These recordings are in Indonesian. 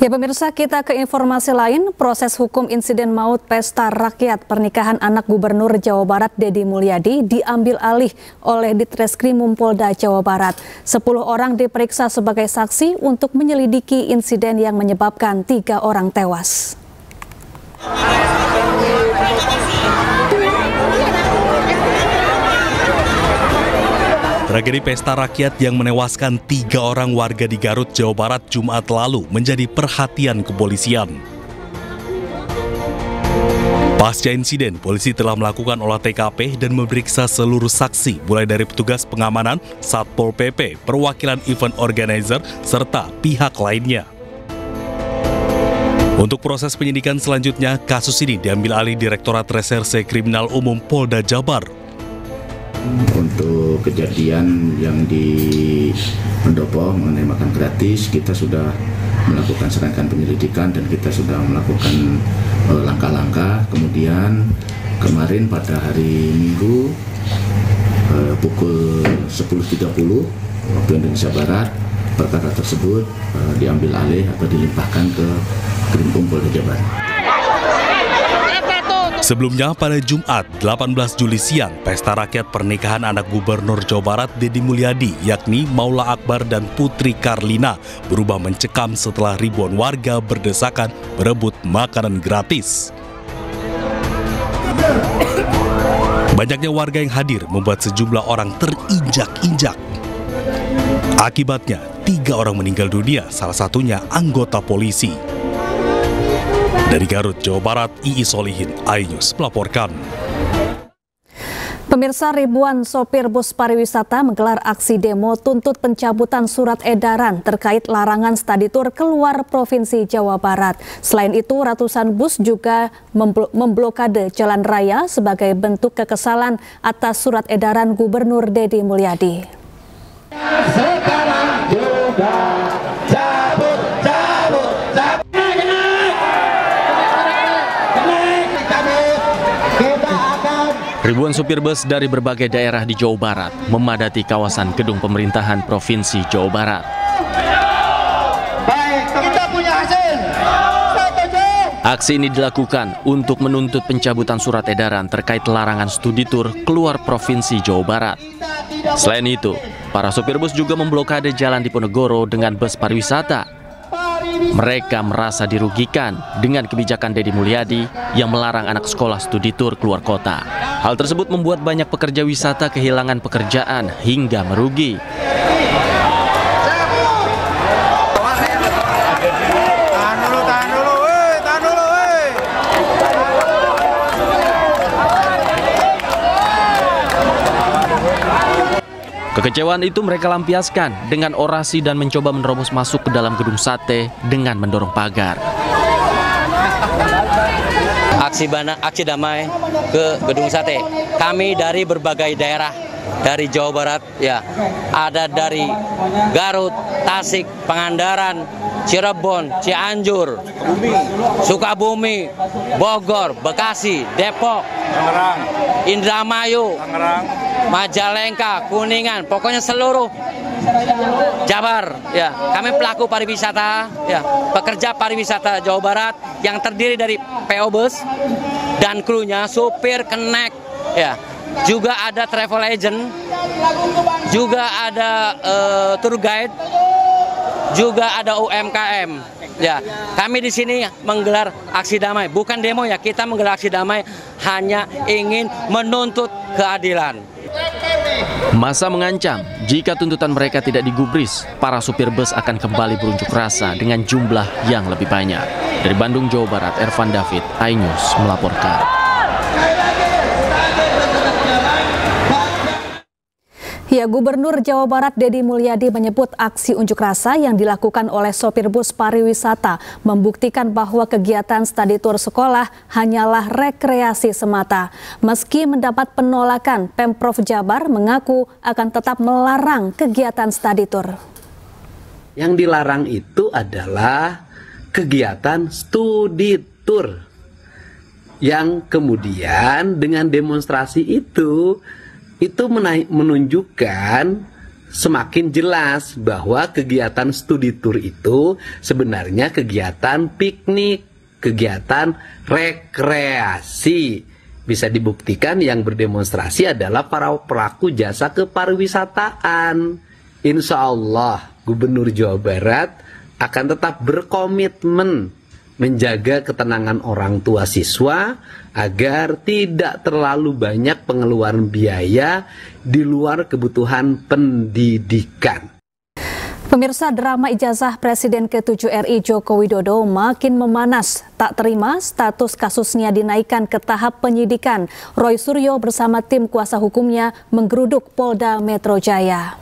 Ya pemirsa, kita ke informasi lain. Proses hukum insiden maut pesta rakyat pernikahan anak Gubernur Jawa Barat Deddy Mulyadi diambil alih oleh Ditreskrimum Polda Jawa Barat. 10 orang diperiksa sebagai saksi untuk menyelidiki insiden yang menyebabkan 3 orang tewas. Tragedi pesta rakyat yang menewaskan 3 orang warga di Garut, Jawa Barat Jumat lalu menjadi perhatian kepolisian. Pasca insiden, polisi telah melakukan olah TKP dan memeriksa seluruh saksi, mulai dari petugas pengamanan, Satpol PP, perwakilan event organizer, serta pihak lainnya. Untuk proses penyidikan selanjutnya, kasus ini diambil alih Direktorat Reserse Kriminal Umum Polda Jabar. Untuk kejadian yang di Pendopo mengenai makan gratis, kita sudah melakukan serangkaian penyelidikan dan kita sudah melakukan langkah-langkah. Kemudian kemarin pada hari Minggu pukul 10.30 waktu Indonesia Barat, perkara tersebut diambil alih atau dilimpahkan ke Krimum Polda Jabar. Sebelumnya pada Jumat 18 Juli siang, pesta rakyat pernikahan anak Gubernur Jawa Barat Deddy Mulyadi yakni Maula Akbar dan Putri Karlina berubah mencekam setelah ribuan warga berdesakan berebut makanan gratis. Banyaknya warga yang hadir membuat sejumlah orang terinjak-injak. Akibatnya 3 orang meninggal dunia, salah satunya anggota polisi. Dari Garut, Jawa Barat, Iis Solihin, iNews melaporkan. Pemirsa, ribuan sopir bus pariwisata menggelar aksi demo tuntut pencabutan surat edaran terkait larangan study tour keluar Provinsi Jawa Barat. Selain itu, ratusan bus juga memblokade jalan raya sebagai bentuk kekesalan atas surat edaran Gubernur Deddy Mulyadi. Sekarang juga cabut. Ribuan supir bus dari berbagai daerah di Jawa Barat memadati kawasan gedung pemerintahan Provinsi Jawa Barat. Kita punya hasil. Aksi ini dilakukan untuk menuntut pencabutan surat edaran terkait larangan studi tur keluar Provinsi Jawa Barat. Selain itu, para supir bus juga memblokade jalan Diponegoro dengan bus pariwisata. Mereka merasa dirugikan dengan kebijakan Deddy Mulyadi yang melarang anak sekolah studi tur keluar kota. Hal tersebut membuat banyak pekerja wisata kehilangan pekerjaan hingga merugi. Kekecewaan itu mereka lampiaskan dengan orasi dan mencoba menerobos masuk ke dalam gedung sate dengan mendorong pagar. Aksi damai ke gedung sate. Kami dari berbagai daerah dari Jawa Barat, ya, ada dari Garut, Tasik, Pangandaran, Cirebon, Cianjur, Sukabumi, Bogor, Bekasi, Depok, Indramayu, Majalengka, Kuningan, pokoknya seluruh Jabar, ya. Kami pelaku pariwisata, ya, pekerja pariwisata Jawa Barat yang terdiri dari PO Bus dan krunya, supir, kenek, ya. Juga ada travel agent, juga ada tour guide, juga ada UMKM. Ya, kami di sini menggelar aksi damai, bukan demo ya. Kita menggelar aksi damai hanya ingin menuntut keadilan. Massa mengancam jika tuntutan mereka tidak digubris, para supir bus akan kembali berunjuk rasa dengan jumlah yang lebih banyak. Dari Bandung, Jawa Barat, Ervan David, iNews melaporkan. Ya, Gubernur Jawa Barat Deddy Mulyadi menyebut aksi unjuk rasa yang dilakukan oleh sopir bus pariwisata membuktikan bahwa kegiatan study tour sekolah hanyalah rekreasi semata. Meski mendapat penolakan, Pemprov Jabar mengaku akan tetap melarang kegiatan study tour. Yang dilarang itu adalah kegiatan studi tour yang kemudian dengan demonstrasi itu menunjukkan semakin jelas bahwa kegiatan studi tour itu sebenarnya kegiatan piknik, kegiatan rekreasi. Bisa dibuktikan yang berdemonstrasi adalah para pelaku jasa kepariwisataan. Insya Allah Gubernur Jawa Barat akan tetap berkomitmen menjaga ketenangan orang tua siswa agar tidak terlalu banyak pengeluaran biaya di luar kebutuhan pendidikan. Pemirsa, drama ijazah Presiden ke-7 RI Joko Widodo makin memanas. Tak terima status kasusnya dinaikkan ke tahap penyidikan. Roy Suryo bersama tim kuasa hukumnya menggeruduk Polda Metro Jaya.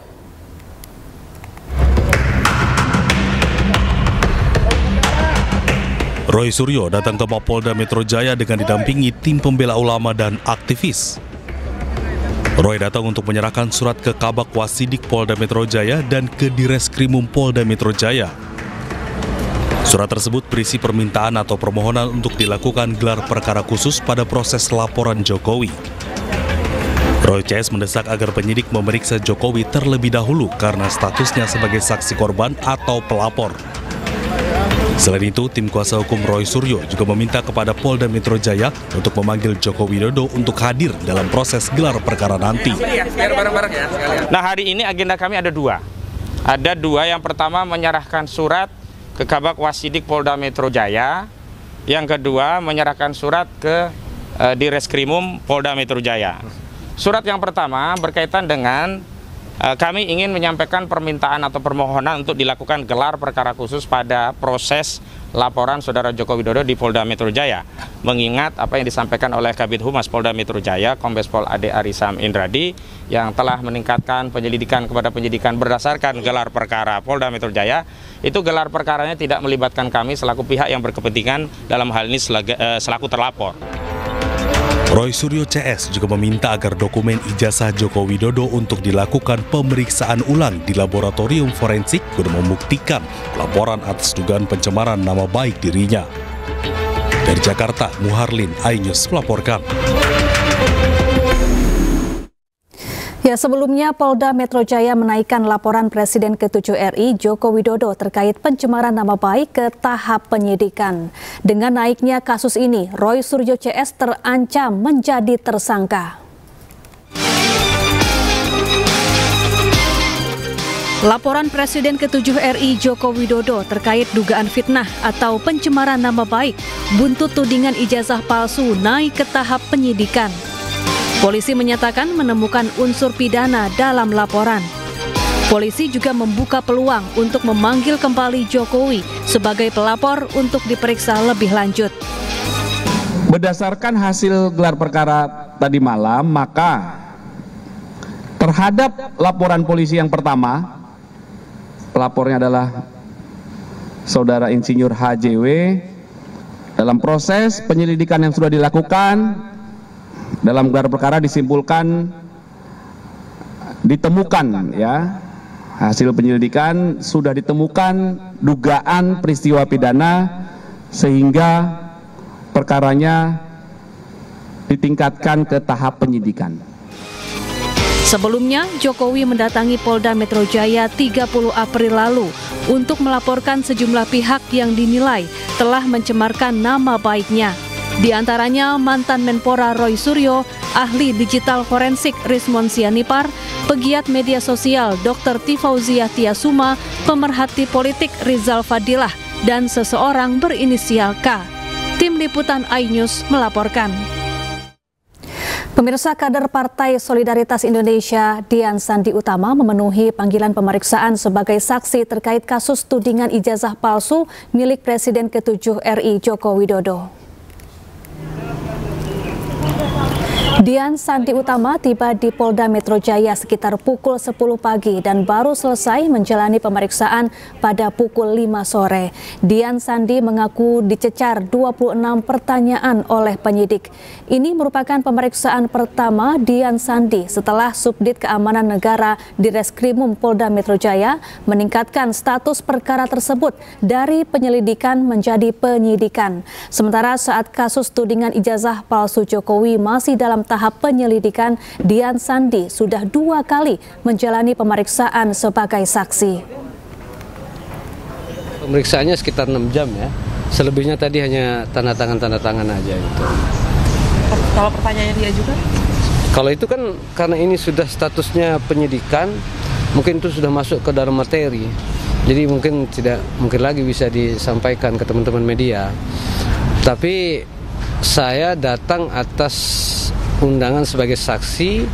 Roy Suryo datang ke Mapolda Metro Jaya dengan didampingi tim pembela ulama dan aktivis. Roy datang untuk menyerahkan surat ke Kabak Wasidik Polda Metro Jaya dan ke Direskrimum Polda Metro Jaya. Surat tersebut berisi permintaan atau permohonan untuk dilakukan gelar perkara khusus pada proses laporan Jokowi. Roy CS mendesak agar penyidik memeriksa Jokowi terlebih dahulu karena statusnya sebagai saksi korban atau pelapor. Selain itu, tim kuasa hukum Roy Suryo juga meminta kepada Polda Metro Jaya untuk memanggil Joko Widodo untuk hadir dalam proses gelar perkara nanti. Nah, hari ini agenda kami ada dua. Ada dua, yang pertama menyerahkan surat ke Kabak Wasidik Polda Metro Jaya. Yang kedua menyerahkan surat ke Direskrimum Polda Metro Jaya. Surat yang pertama berkaitan dengan kami ingin menyampaikan permintaan atau permohonan untuk dilakukan gelar perkara khusus pada proses laporan Saudara Joko Widodo di Polda Metro Jaya. Mengingat apa yang disampaikan oleh Kabid Humas Polda Metro Jaya, Kombes Pol Ade Arisam Indradi, yang telah meningkatkan penyelidikan kepada penyidikan berdasarkan gelar perkara Polda Metro Jaya, itu gelar perkaranya tidak melibatkan kami selaku pihak yang berkepentingan, dalam hal ini selaku terlapor. Roy Suryo CS juga meminta agar dokumen ijazah Joko Widodo untuk dilakukan pemeriksaan ulang di laboratorium forensik guna membuktikan laporan atas dugaan pencemaran nama baik dirinya. Dari Jakarta, Muharlin, iNews melaporkan. Ya, sebelumnya Polda Metro Jaya menaikkan laporan Presiden ke-7 RI Joko Widodo terkait pencemaran nama baik ke tahap penyidikan. Dengan naiknya kasus ini, Roy Suryo CS terancam menjadi tersangka. Laporan Presiden ke-7 RI Joko Widodo terkait dugaan fitnah atau pencemaran nama baik buntut tudingan ijazah palsu naik ke tahap penyidikan. Polisi menyatakan menemukan unsur pidana dalam laporan. Polisi juga membuka peluang untuk memanggil kembali Jokowi sebagai pelapor untuk diperiksa lebih lanjut. Berdasarkan hasil gelar perkara tadi malam, maka terhadap laporan polisi yang pertama, pelapornya adalah Saudara Insinyur HJW, dalam proses penyelidikan yang sudah dilakukan, dalam gelar perkara disimpulkan ditemukan ya hasil penyelidikan sudah ditemukan dugaan peristiwa pidana sehingga perkaranya ditingkatkan ke tahap penyidikan. Sebelumnya, Jokowi mendatangi Polda Metro Jaya 30 April lalu untuk melaporkan sejumlah pihak yang dinilai telah mencemarkan nama baiknya. Di antaranya mantan Menpora Roy Suryo, ahli digital forensik Rismon Sianipar, pegiat media sosial Dr. Tifauzia Tiasuma, pemerhati politik Rizal Fadilah, dan seseorang berinisial K. Tim Liputan iNews melaporkan. Pemirsa, kader Partai Solidaritas Indonesia Dian Sandi Utama memenuhi panggilan pemeriksaan sebagai saksi terkait kasus tudingan ijazah palsu milik Presiden ke-7 RI Joko Widodo. Dian Sandi Utama tiba di Polda Metro Jaya sekitar pukul 10 pagi dan baru selesai menjalani pemeriksaan pada pukul 5 sore. Dian Sandi mengaku dicecar 26 pertanyaan oleh penyidik. Ini merupakan pemeriksaan pertama Dian Sandi setelah Subdit Keamanan Negara Direskrimum Polda Metro Jaya meningkatkan status perkara tersebut dari penyelidikan menjadi penyidikan. Sementara saat kasus tudingan ijazah palsu Jokowi masih dalam tahap penyelidikan, Dian Sandi sudah 2 kali menjalani pemeriksaan sebagai saksi. Pemeriksaannya sekitar 6 jam ya, selebihnya tadi hanya tanda tangan aja gitu. Kalau pertanyaannya dia juga? Kalau itu kan karena ini sudah statusnya penyidikan, mungkin itu sudah masuk ke dalam materi. Jadi tidak mungkin lagi bisa disampaikan ke teman-teman media. Tapi saya datang atas undangan sebagai saksi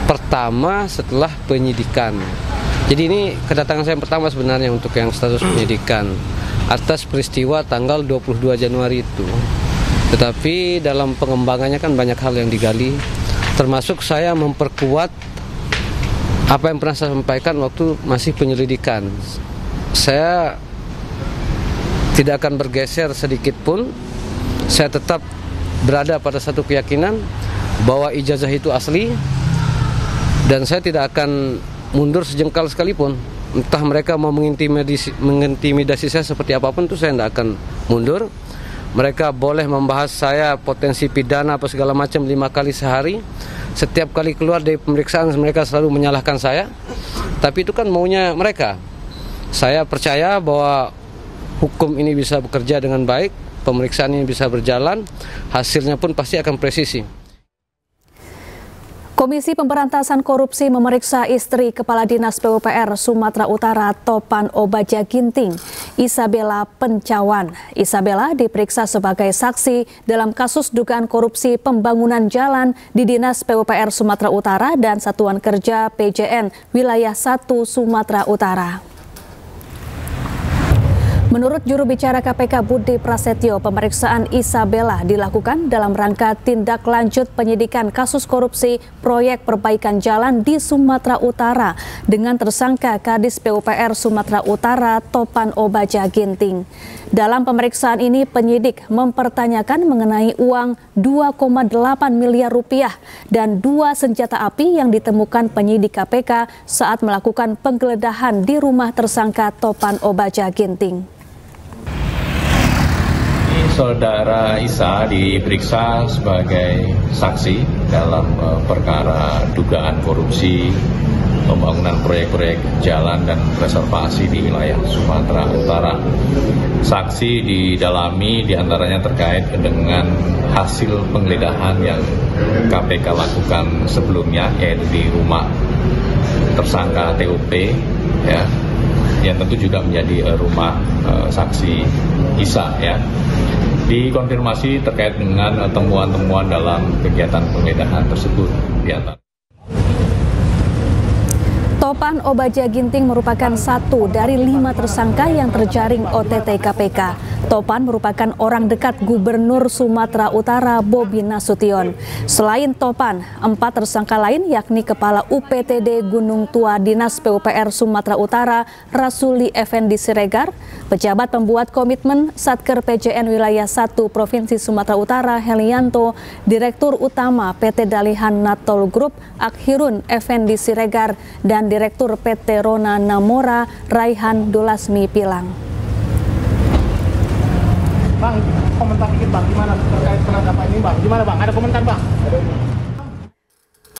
pertama setelah penyidikan. Jadi ini kedatangan saya pertama sebenarnya untuk yang status penyidikan atas peristiwa tanggal 22 Januari itu. Tetapi dalam pengembangannya kan banyak hal yang digali, termasuk saya memperkuat apa yang pernah saya sampaikan waktu masih penyelidikan. Saya tidak akan bergeser sedikit pun. Saya tetap berada pada satu keyakinan bahwa ijazah itu asli, dan saya tidak akan mundur sejengkal sekalipun. Entah mereka mau mengintimidasi saya seperti apapun, itu saya tidak akan mundur. Mereka boleh membahas saya potensi pidana apa segala macam 5 kali sehari. Setiap kali keluar dari pemeriksaan mereka selalu menyalahkan saya. Tapi itu kan maunya mereka. Saya percaya bahwa hukum ini bisa bekerja dengan baik, pemeriksaan ini bisa berjalan, hasilnya pun pasti akan presisi. Komisi Pemberantasan Korupsi memeriksa istri Kepala Dinas PUPR Sumatera Utara Topan Obaja Ginting, Isabella Pencawan. Isabella diperiksa sebagai saksi dalam kasus dugaan korupsi pembangunan jalan di Dinas PUPR Sumatera Utara dan Satuan Kerja PJN Wilayah 1 Sumatera Utara. Menurut juru bicara KPK Budi Prasetyo, pemeriksaan Isabella dilakukan dalam rangka tindak lanjut penyidikan kasus korupsi proyek perbaikan jalan di Sumatera Utara dengan tersangka Kadis PUPR Sumatera Utara Topan Obaja Ginting. Dalam pemeriksaan ini penyidik mempertanyakan mengenai uang 2,8 miliar rupiah dan 2 senjata api yang ditemukan penyidik KPK saat melakukan penggeledahan di rumah tersangka Topan Obaja Ginting. Saudara Isa diperiksa sebagai saksi dalam perkara dugaan korupsi pembangunan proyek-proyek jalan dan reservasi di wilayah Sumatera Utara. Saksi didalami diantaranya terkait dengan hasil penggeledahan yang KPK lakukan sebelumnya, yaitu di rumah tersangka TOP, ya, yang tentu juga menjadi rumah saksi Isa, ya. Dikonfirmasi terkait dengan temuan-temuan dalam kegiatan penggeledahan tersebut. Topan Obaja Ginting merupakan 1 dari 5 tersangka yang terjaring OTT KPK. Topan merupakan orang dekat Gubernur Sumatera Utara Bobi Nasution. Selain Topan, 4 tersangka lain yakni Kepala UPTD Gunung Tua Dinas PUPR Sumatera Utara Rasuli Effendi Siregar, pejabat pembuat komitmen Satker PJN Wilayah 1 Provinsi Sumatera Utara Helianto, Direktur Utama PT Dalihan Natol Group Akhirun Effendi Siregar, dan Direktur PT Rona Namora Raihan Dulasmi Pilang. Bang, komentar dikit Bang, gimana terkait penangkapan ini Bang? Gimana Bang? Ada komentar Bang?